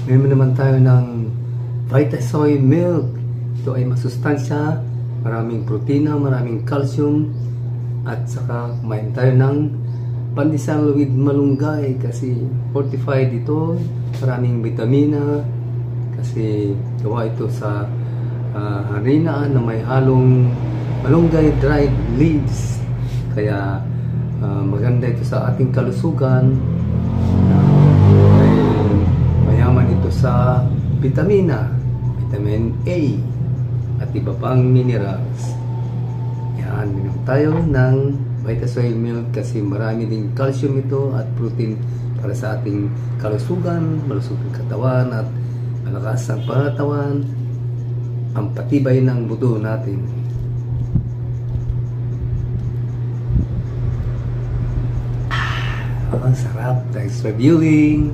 Meron naman tayo ng Vitasoy milk. Ito ay masustansya, maraming protina, maraming calcium, at saka kumain tayo ng pandesal with malunggay kasi fortified ito, maraming vitamina kasi gawa ito sa harina na may halong malunggay dried leaves, kaya maganda ito sa ating kalusugan. Mayaman ito sa vitamina, vitamin A at iba pang minerals. Yan, minum tayo ng Vitasoy milk kasi marami ding calcium ito at protein para sa ating kalusugan, malusog ang katawan at malakas ang pangatawan, ang patibay ng buto natin. Sarap. Thanks for viewing.